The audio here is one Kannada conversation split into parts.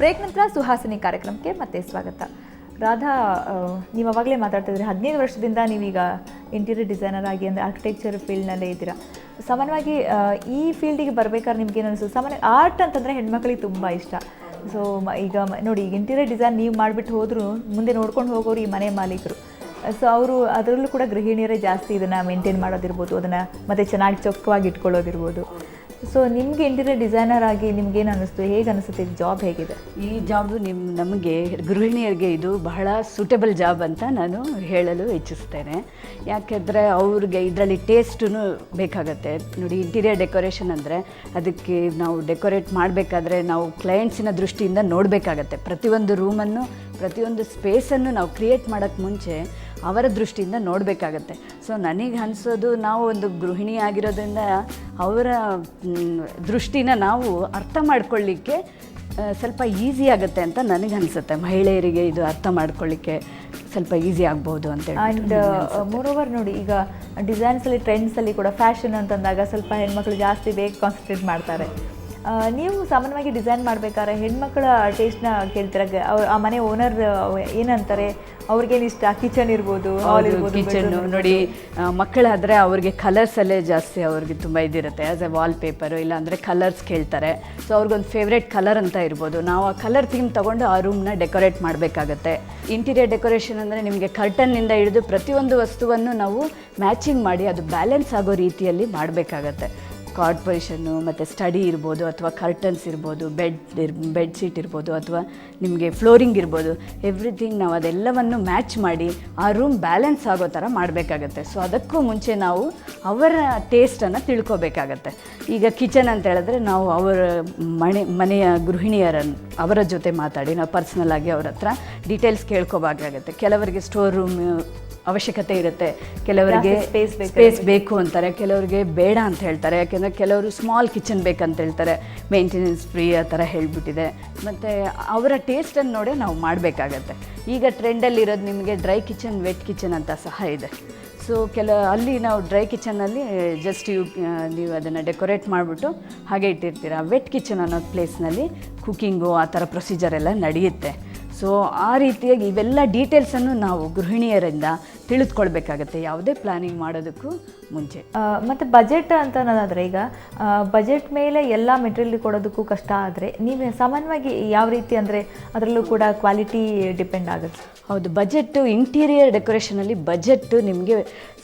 ಬ್ರೇಕ್ ನಂತರ ಸುಹಾಸಿನಿ ಕಾರ್ಯಕ್ರಮಕ್ಕೆ ಮತ್ತೆ ಸ್ವಾಗತ. ರಾಧಾ, ನೀವು ಅವಾಗಲೇ ಮಾತಾಡ್ತಿದ್ರಿ 15 ವರ್ಷದಿಂದ ನೀವೀಗ ಇಂಟೀರಿಯರ್ ಡಿಸೈನರ್ ಆಗಿ ಅಂದರೆ ಆರ್ಕಿಟೆಕ್ಚರ್ ಫೀಲ್ಡ್ನಲ್ಲೇ ಇದ್ದೀರಾ. ಸಾಮಾನ್ಯವಾಗಿ ಈ ಫೀಲ್ಡಿಗೆ ಬರಬೇಕಾದ್ರೆ ನಿಮ್ಗೇನು ಅನಿಸ್ತು? ಸಾಮಾನ್ಯ ಆರ್ಟ್ ಅಂತಂದರೆ ಹೆಣ್ಮಕ್ಳಿಗೆ ತುಂಬ ಇಷ್ಟ. ಸೊ ಈಗ ನೋಡಿ, ಈಗ ಇಂಟೀರಿಯರ್ ಡಿಸೈನ್ ನೀವು ಮಾಡಿಬಿಟ್ಟು ಹೋದರೂ ಮುಂದೆ ನೋಡ್ಕೊಂಡು ಹೋಗೋರು ಈ ಮನೆ ಮಾಲೀಕರು. ಸೊ ಅವರು ಅದರಲ್ಲೂ ಕೂಡ ಗೃಹಿಣಿಯರೇ ಜಾಸ್ತಿ ಇದನ್ನು ಮೇಂಟೈನ್ ಮಾಡೋದಿರ್ಬೋದು, ಅದನ್ನು ಮತ್ತೆ ಚೆನ್ನಾಗಿ ಚೊಕ್ಕವಾಗಿ ಇಟ್ಕೊಳ್ಳೋದಿರ್ಬೋದು. ಸೊ ನಿಮಗೆ ಇಂಟೀರಿಯರ್ ಡಿಸೈನರ್ ಆಗಿ ನಿಮ್ಗೇನು ಅನ್ನಿಸ್ತು? ಹೇಗೆ ಅನಿಸುತ್ತೆ? ಈ ಜಾಬ್ ಹೇಗಿದೆ? ಈ ಜಾಬು ನಮಗೆ ಗೃಹಿಣಿಯರಿಗೆ ಇದು ಬಹಳ ಸೂಟೇಬಲ್ ಜಾಬ್ ಅಂತ ನಾನು ಹೇಳಲು ಇಚ್ಛಿಸ್ತೇನೆ. ಯಾಕೆಂದರೆ ಅವ್ರಿಗೆ ಇದರಲ್ಲಿ ಟೇಸ್ಟೂ ಬೇಕಾಗತ್ತೆ. ನೋಡಿ, ಇಂಟೀರಿಯರ್ ಡೆಕೋರೇಷನ್ ಅಂದರೆ ಅದಕ್ಕೆ ನಾವು ಡೆಕೋರೇಟ್ ಮಾಡಬೇಕಾದ್ರೆ ನಾವು ಕ್ಲೈಂಟ್ಸಿನ ದೃಷ್ಟಿಯಿಂದ ನೋಡಬೇಕಾಗತ್ತೆ. ಪ್ರತಿಯೊಂದು ರೂಮನ್ನು, ಪ್ರತಿಯೊಂದು ಸ್ಪೇಸನ್ನು ನಾವು ಕ್ರಿಯೇಟ್ ಮಾಡೋಕ್ಕೆ ಮುಂಚೆ ಅವರ ದೃಷ್ಟಿಯಿಂದ ನೋಡಬೇಕಾಗತ್ತೆ. ಸೊ ನನಗೆ ಅನಿಸೋದು, ನಾವು ಒಂದು ಗೃಹಿಣಿ ಆಗಿರೋದ್ರಿಂದ ಅವರ ದೃಷ್ಟಿನ ನಾವು ಅರ್ಥ ಮಾಡ್ಕೊಳ್ಳಿಕ್ಕೆ ಸ್ವಲ್ಪ ಈಸಿ ಆಗುತ್ತೆ ಅಂತ ನನಗೆ ಅನಿಸುತ್ತೆ. ಮಹಿಳೆಯರಿಗೆ ಇದು ಅರ್ಥ ಮಾಡ್ಕೊಳ್ಳಿಕ್ಕೆ ಸ್ವಲ್ಪ ಈಸಿ ಆಗ್ಬೋದು ಅಂತೇಳಿ. ಆ್ಯಂಡ್ ಮೋರೋವರ್ ನೋಡಿ, ಈಗ ಡಿಸೈನ್ಸಲ್ಲಿ, ಟ್ರೆಂಡ್ಸಲ್ಲಿ ಕೂಡ ಫ್ಯಾಷನ್ ಅಂತಂದಾಗ ಸ್ವಲ್ಪ ಹೆಣ್ಮಕ್ಳು ಜಾಸ್ತಿ ಬೇಗ ಕಾನ್ಸಂಟ್ರೇಟ್ ಮಾಡ್ತಾರೆ. ನೀವು ಸಾಮಾನ್ಯವಾಗಿ ಡಿಸೈನ್ ಮಾಡಬೇಕಾದ್ರೆ ಹೆಣ್ಮಕ್ಳ ಟೇಸ್ಟ್ನ ಕೇಳ್ತೀರ? ಆ ಮನೆ ಓನರ್ ಏನಂತಾರೆ? ಅವ್ರಿಗೇನು ಇಷ್ಟ? ಕಿಚನ್ ಇರ್ಬೋದು, ಹಾಲ್ ಇರ್ಬೋದು. ಕಿಚನ್ನು ನೋಡಿ, ಮಕ್ಕಳಾದರೆ ಅವ್ರಿಗೆ ಕಲರ್ಸಲ್ಲೇ ಜಾಸ್ತಿ ಅವ್ರಿಗೆ ತುಂಬ ಇದಿರುತ್ತೆ. ಆ್ಯಸ್ ಎ ವಾಲ್ ಪೇಪರು ಇಲ್ಲಾಂದರೆ ಕಲರ್ಸ್ ಕೇಳ್ತಾರೆ. ಸೊ ಅವ್ರಿಗೊಂದು ಫೇವ್ರೇಟ್ ಕಲರ್ ಅಂತ ಇರ್ಬೋದು. ನಾವು ಆ ಕಲರ್ ಥೀಮ್ ತೊಗೊಂಡು ಆ ರೂಮ್ನ ಡೆಕೋರೇಟ್ ಮಾಡಬೇಕಾಗತ್ತೆ. ಇಂಟೀರಿಯರ್ ಡೆಕೋರೇಷನ್ ಅಂದರೆ ನಿಮಗೆ ಕರ್ಟನ್ನಿಂದ ಹಿಡಿದು ಪ್ರತಿಯೊಂದು ವಸ್ತುವನ್ನು ನಾವು ಮ್ಯಾಚಿಂಗ್ ಮಾಡಿ ಅದು ಬ್ಯಾಲೆನ್ಸ್ ಆಗೋ ರೀತಿಯಲ್ಲಿ ಮಾಡಬೇಕಾಗತ್ತೆ. ಕಾರ್ಡ್ ಪೊಸಿಷನ್ನು ಮತ್ತು ಸ್ಟಡಿ ಇರ್ಬೋದು, ಅಥವಾ ಕರ್ಟನ್ಸ್ ಇರ್ಬೋದು, ಬೆಡ್ ಶೀಟ್ ಇರ್ಬೋದು, ಅಥವಾ ನಿಮಗೆ ಫ್ಲೋರಿಂಗ್ ಇರ್ಬೋದು, ಎವ್ರಿಥಿಂಗ್ ನಾವು ಅದೆಲ್ಲವನ್ನು ಮ್ಯಾಚ್ ಮಾಡಿ ಆ ರೂಮ್ ಬ್ಯಾಲೆನ್ಸ್ ಆಗೋ ಥರ ಮಾಡಬೇಕಾಗತ್ತೆ. ಸೊ ಅದಕ್ಕೂ ಮುಂಚೆ ನಾವು ಅವರ ಟೇಸ್ಟನ್ನು ತಿಳ್ಕೊಬೇಕಾಗತ್ತೆ. ಈಗ ಕಿಚನ್ ಅಂತ ಹೇಳಿದ್ರೆ ನಾವು ಅವರ ಮನೆಯ ಗೃಹಿಣಿಯರನ್ನು ಅವರ ಜೊತೆ ಮಾತಾಡಿ ನಾವು ಪರ್ಸ್ನಲ್ ಆಗಿ ಅವ್ರ ಹತ್ರ ಡೀಟೇಲ್ಸ್ ಕೇಳ್ಕೊಬೇಕಾಗತ್ತೆ. ಕೆಲವರಿಗೆ ಸ್ಟೋರ್ ರೂಮ್ ಅವಶ್ಯಕತೆ ಇರುತ್ತೆ, ಕೆಲವರಿಗೆ ಸ್ಪೇಸ್ ಬೇಕು ಅಂತಾರೆ, ಕೆಲವರಿಗೆ ಬೇಡ ಅಂತ ಹೇಳ್ತಾರೆ. ಯಾಕೆಂದರೆ ಕೆಲವರು ಸ್ಮಾಲ್ ಕಿಚನ್ ಬೇಕಂತ ಹೇಳ್ತಾರೆ, ಮೇಂಟೆನೆನ್ಸ್ ಫ್ರೀ ಆ ಥರ ಹೇಳಿಬಿಟ್ಟಿದೆ. ಮತ್ತು ಅವರ ಟೇಸ್ಟನ್ನು ನೋಡೇ ನಾವು ಮಾಡಬೇಕಾಗತ್ತೆ. ಈಗ ಟ್ರೆಂಡಲ್ಲಿರೋದು ನಿಮಗೆ ಡ್ರೈ ಕಿಚನ್, ವೆಟ್ ಕಿಚನ್ ಅಂತ ಸಹ ಇದೆ. ಸೊ ಅಲ್ಲಿ ನಾವು ಡ್ರೈ ಕಿಚನಲ್ಲಿ ಜಸ್ಟ್ ನೀವು ಅದನ್ನು ಡೆಕೋರೇಟ್ ಮಾಡಿಬಿಟ್ಟು ಹಾಗೆ ಇಟ್ಟಿರ್ತೀರ. ವೆಟ್ ಕಿಚನ್ ಅನ್ನೋ ಪ್ಲೇಸ್ನಲ್ಲಿ ಕುಕ್ಕಿಂಗು ಆ ಥರ ಪ್ರೊಸೀಜರ್ ಎಲ್ಲ ನಡೆಯುತ್ತೆ. ಸೊ ಆ ರೀತಿಯಾಗಿ ಇವೆಲ್ಲ ಡೀಟೇಲ್ಸನ್ನು ನಾವು ಗೃಹಿಣಿಯರಿಂದ ತಿಳಿದುಕೊಳ್ಬೇಕಾಗತ್ತೆ ಯಾವುದೇ ಪ್ಲಾನಿಂಗ್ ಮಾಡೋದಕ್ಕೂ ಮುಂಚೆ. ಮತ್ತು ಬಜೆಟ್ ಅಂತ ಅನ್ನೋದಾದರೆ, ಈಗ ಬಜೆಟ್ ಮೇಲೆ ಎಲ್ಲ ಮೆಟೀರಿಯಲ್ ಕೊಡೋದಕ್ಕೂ ಕಷ್ಟ ಆದರೆ ನೀವು ಸಾಮಾನ್ಯವಾಗಿ ಯಾವ ರೀತಿ, ಅಂದರೆ ಅದರಲ್ಲೂ ಕೂಡ ಕ್ವಾಲಿಟಿ ಡಿಪೆಂಡ್ ಆಗುತ್ತೆ? ಹೌದು, ಬಜೆಟ್ಟು ಇಂಟೀರಿಯರ್ ಡೆಕೋರೇಷನಲ್ಲಿ ಬಜೆಟ್ಟು ನಿಮಗೆ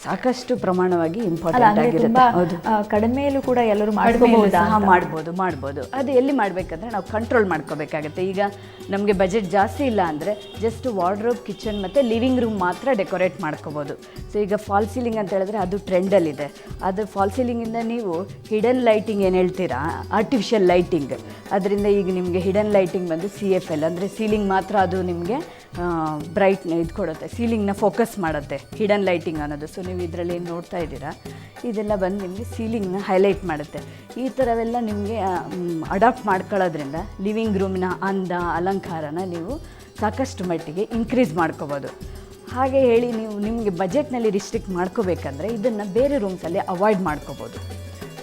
ಸಾಕಷ್ಟು ಪ್ರಮಾಣವಾಗಿ ಇಂಪಾರ್ಟೆಂಟ್ ಆಗಿರುತ್ತೆ. ಹೌದು, ಕಡಿಮೆಯಲ್ಲೂ ಕೂಡ ಎಲ್ಲರೂ ಮಾಡ್ಬೋದು. ಅದು ಎಲ್ಲಿ ಮಾಡಬೇಕಂದ್ರೆ ನಾವು ಕಂಟ್ರೋಲ್ ಮಾಡ್ಕೋಬೇಕಾಗತ್ತೆ. ಈಗ ನಮಗೆ ಬಜೆಟ್ ಜಾಸ್ತಿ ಇಲ್ಲ ಅಂದರೆ ಜಸ್ಟ್ ವಾರ್ಡ್ರೋಬ್, ಕಿಚನ್ ಮತ್ತು ಲಿವಿಂಗ್ ರೂಮ್ ಮಾತ್ರ ಡೆಕೋರೇಟ್ ಮಾಡ್ಕೋಬೋದು. ಸೊ ಈಗ ಫಾಲ್ ಸೀಲಿಂಗ್ ಅಂತ ಹೇಳಿದ್ರೆ ಅದು ಟ್ರೆಂಡಲ್ಲಿದೆ. ಅದು ಫಾಲ್ ಸೀಲಿಂಗಿಂದ ನೀವು ಹಿಡನ್ ಲೈಟಿಂಗ್ ಏನು ಹೇಳ್ತೀರಾ, ಆರ್ಟಿಫಿಷಿಯಲ್ ಲೈಟಿಂಗ್, ಅದರಿಂದ ಈಗ ನಿಮಗೆ ಹಿಡನ್ ಲೈಟಿಂಗ್ ಬಂದು CFL ಅಂದರೆ ಸೀಲಿಂಗ್ ಮಾತ್ರ ಅದು ನಿಮಗೆ ಬ್ರೈಟ್ನ ಇದು ಕೊಡುತ್ತೆ, ಸೀಲಿಂಗ್ನ ಫೋಕಸ್ ಮಾಡುತ್ತೆ ಹಿಡನ್ ಲೈಟಿಂಗ್ ಅನ್ನೋದು. ಸೊ ನೀವು ಇದರಲ್ಲಿ ಏನು ನೋಡ್ತಾ ಇದ್ದೀರಾ, ಇದೆಲ್ಲ ಬಂದು ನಿಮಗೆ ಸೀಲಿಂಗ್ನ ಹೈಲೈಟ್ ಮಾಡುತ್ತೆ. ಈ ಥರವೆಲ್ಲ ನಿಮಗೆ ಅಡಾಪ್ಟ್ ಮಾಡ್ಕೊಳ್ಳೋದ್ರಿಂದ ಲಿವಿಂಗ್ ರೂಮಿನ ಅಂದ, ಅಲಂಕಾರನ ನೀವು ಸಾಕಷ್ಟು ಮಟ್ಟಿಗೆ ಇನ್ಕ್ರೀಸ್ ಮಾಡ್ಕೋಬೋದು. ಹಾಗೆ ಹೇಳಿ ನೀವು ನಿಮಗೆ ಬಜೆಟ್ನಲ್ಲಿ ರಿಸ್ಟ್ರಿಕ್ಟ್ ಮಾಡ್ಕೋಬೇಕಂದ್ರೆ ಇದನ್ನು ಬೇರೆ ರೂಮ್ಸಲ್ಲಿ ಅವಾಯ್ಡ್ ಮಾಡ್ಕೋಬೋದು.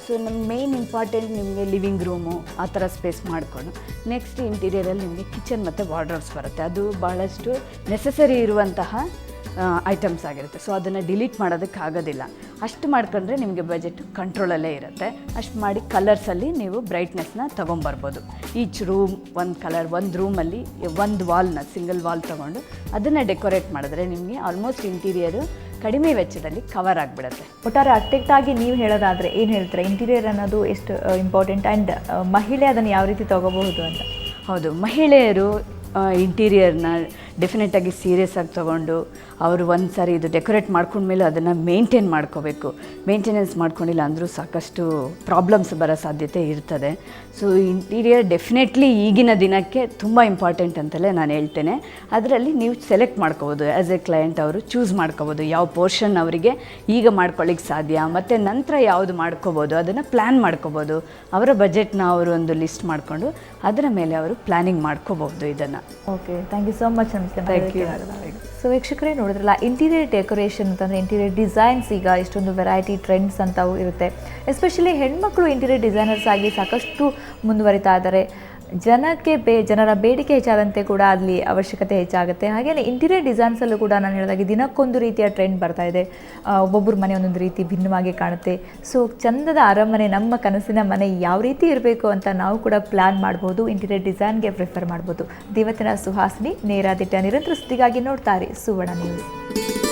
ಸೊ ನಮ್ಮ ಮೇಯ್ನ್ ಇಂಪಾರ್ಟೆಂಟ್ ನಿಮಗೆ ಲಿವಿಂಗ್ ರೂಮು ಆ ಥರ ಸ್ಪೇಸ್ ಮಾಡಿಕೊಂಡು, ನೆಕ್ಸ್ಟ್ ಇಂಟೀರಿಯರಲ್ಲಿ ನಿಮಗೆ ಕಿಚನ್ ಮತ್ತು ವಾರ್ಡ್ರೋಬ್ಸ್ ಬರುತ್ತೆ. ಅದು ಭಾಳಷ್ಟು ನೆಸಸರಿ ಇರುವಂತಹ ಐಟಮ್ಸ್ ಆಗಿರುತ್ತೆ. ಸೊ ಅದನ್ನು ಡಿಲೀಟ್ ಮಾಡೋದಕ್ಕಾಗೋದಿಲ್ಲ. ಅಷ್ಟು ಮಾಡ್ಕೊಂಡ್ರೆ ನಿಮಗೆ ಬಜೆಟ್ ಕಂಟ್ರೋಲಲ್ಲೇ ಇರುತ್ತೆ. ಅಷ್ಟು ಮಾಡಿ ಕಲರ್ಸಲ್ಲಿ ನೀವು ಬ್ರೈಟ್ನೆಸ್ನ ತೊಗೊಂಬರ್ಬೋದು. ಈಚ್ ರೂಮ್ ಒಂದು ಕಲರ್, ಒಂದು ರೂಮಲ್ಲಿ ಒಂದು ವಾಲ್ನ ಸಿಂಗಲ್ ವಾಲ್ ತೊಗೊಂಡು ಅದನ್ನು ಡೆಕೋರೇಟ್ ಮಾಡಿದ್ರೆ ನಿಮಗೆ ಆಲ್ಮೋಸ್ಟ್ ಇಂಟೀರಿಯರು ಕಡಿಮೆ ವೆಚ್ಚದಲ್ಲಿ ಕವರ್ ಆಗಿಬಿಡುತ್ತೆ. ಒಟ್ಟಾರೆ ಆರ್ಕಿಟೆಕ್ಟ್ ಆಗಿ ನೀವು ಹೇಳೋದಾದರೆ ಏನು ಹೇಳ್ತಾರೆ? ಇಂಟೀರಿಯರ್ ಅನ್ನೋದು ಎಷ್ಟು ಇಂಪಾರ್ಟೆಂಟ್, ಆ್ಯಂಡ್ ಮಹಿಳೆ ಅದನ್ನು ಯಾವ ರೀತಿ ತೊಗೋಬಹುದು ಅಂತ? ಹೌದು, ಮಹಿಳೆಯರು ಇಂಟೀರಿಯರ್ನ ಡೆಫಿನೆಟಾಗಿ ಸೀರಿಯಸ್ ಆಗಿ ತೊಗೊಂಡು ಅವರು ಒಂದು ಸಾರಿ ಇದು ಡೆಕೋರೇಟ್ ಮಾಡ್ಕೊಂಡ್ಮೇಲೆ ಅದನ್ನು ಮೇಂಟೈನ್ ಮಾಡ್ಕೋಬೇಕು. ಮೇಂಟೆನೆನ್ಸ್ ಮಾಡ್ಕೊಂಡಿಲ್ಲ ಅಂದರೂ ಸಾಕಷ್ಟು ಪ್ರಾಬ್ಲಮ್ಸ್ ಬರೋ ಸಾಧ್ಯತೆ ಇರ್ತದೆ. ಸೊ ಇಂಟೀರಿಯರ್ ಡೆಫಿನೆಟ್ಲಿ ಈಗಿನ ದಿನಕ್ಕೆ ತುಂಬ ಇಂಪಾರ್ಟೆಂಟ್ ಅಂತಲೇ ನಾನು ಹೇಳ್ತೇನೆ. ಅದರಲ್ಲಿ ನೀವು ಸೆಲೆಕ್ಟ್ ಮಾಡ್ಕೋಬೋದು, ಆ್ಯಸ್ ಎ ಕ್ಲೈಂಟ್ ಅವರು ಚೂಸ್ ಮಾಡ್ಕೋಬೋದು ಯಾವ ಪೋರ್ಷನ್ ಅವರಿಗೆ ಈಗ ಮಾಡ್ಕೊಳ್ಳಿಕ್ಕೆ ಸಾಧ್ಯ, ಮತ್ತು ನಂತರ ಯಾವುದು ಮಾಡ್ಕೋಬೋದು ಅದನ್ನು ಪ್ಲ್ಯಾನ್ ಮಾಡ್ಕೋಬೋದು. ಅವರ ಬಜೆಟ್ನ ಅವರು ಒಂದು ಲಿಸ್ಟ್ ಮಾಡಿಕೊಂಡು ಅದರ ಮೇಲೆ ಅವರು ಪ್ಲ್ಯಾನಿಂಗ್ ಮಾಡ್ಕೋಬೋದು ಇದನ್ನು. Okay, thank you so much. Thank you. So ವೀಕ್ಷಕರೇ ನೋಡಿದ್ರಲ್ಲ, ಇಂಟೀರಿಯರ್ ಡೆಕೋರೇಷನ್ ಅಂತಂದರೆ ಇಂಟೀರಿಯರ್ ಡಿಸೈನ್ಸ್ ಈಗ ಇಷ್ಟೊಂದು ವೆರೈಟಿ ಟ್ರೆಂಡ್ಸ್ ಅಂತವು ಇರುತ್ತೆ. ಎಸ್ಪೆಷಲಿ ಹೆಣ್ಮಕ್ಳು ಇಂಟೀರಿಯರ್ ಡಿಸೈನರ್ಸ್ ಆಗಿ ಸಾಕಷ್ಟು ಮುಂದುವರಿತಾ ಇದ್ದಾರೆ. ಜನರ ಬೇಡಿಕೆ ಹೆಚ್ಚಾದಂತೆ ಕೂಡ ಅಲ್ಲಿ ಅವಶ್ಯಕತೆ ಹೆಚ್ಚಾಗುತ್ತೆ. ಹಾಗೆಯೇ ಇಂಟೀರಿಯರ್ ಡಿಸೈನ್ಸಲ್ಲೂ ಕೂಡ ನಾನು ಹೇಳಿದಾಗೆ ದಿನಕ್ಕೊಂದು ರೀತಿಯ ಟ್ರೆಂಡ್ ಬರ್ತಾ ಇದೆ. ಒಬ್ಬೊಬ್ಬರ ಮನೆ ಒಂದೊಂದು ರೀತಿ ಭಿನ್ನವಾಗಿ ಕಾಣುತ್ತೆ. ಸೊ ಚಂದದ ಅರಮನೆ, ನಮ್ಮ ಕನಸಿನ ಮನೆ ಯಾವ ರೀತಿ ಇರಬೇಕು ಅಂತ ನಾವು ಕೂಡ ಪ್ಲ್ಯಾನ್ ಮಾಡ್ಬೋದು, ಇಂಟೀರಿಯರ್ ಡಿಸೈನ್ಗೆ ಪ್ರಿಫರ್ ಮಾಡ್ಬೋದು. ಇವತ್ತಿನ ಸುಹಾಸಿನಿ ನೇರ ದಿಟ್ಟ ನಿರಂತರ ಸುದ್ದಿಗಾಗಿ ನೋಡ್ತಾರೆ ಸುವರ್ಣ ನ್ಯೂಸ್.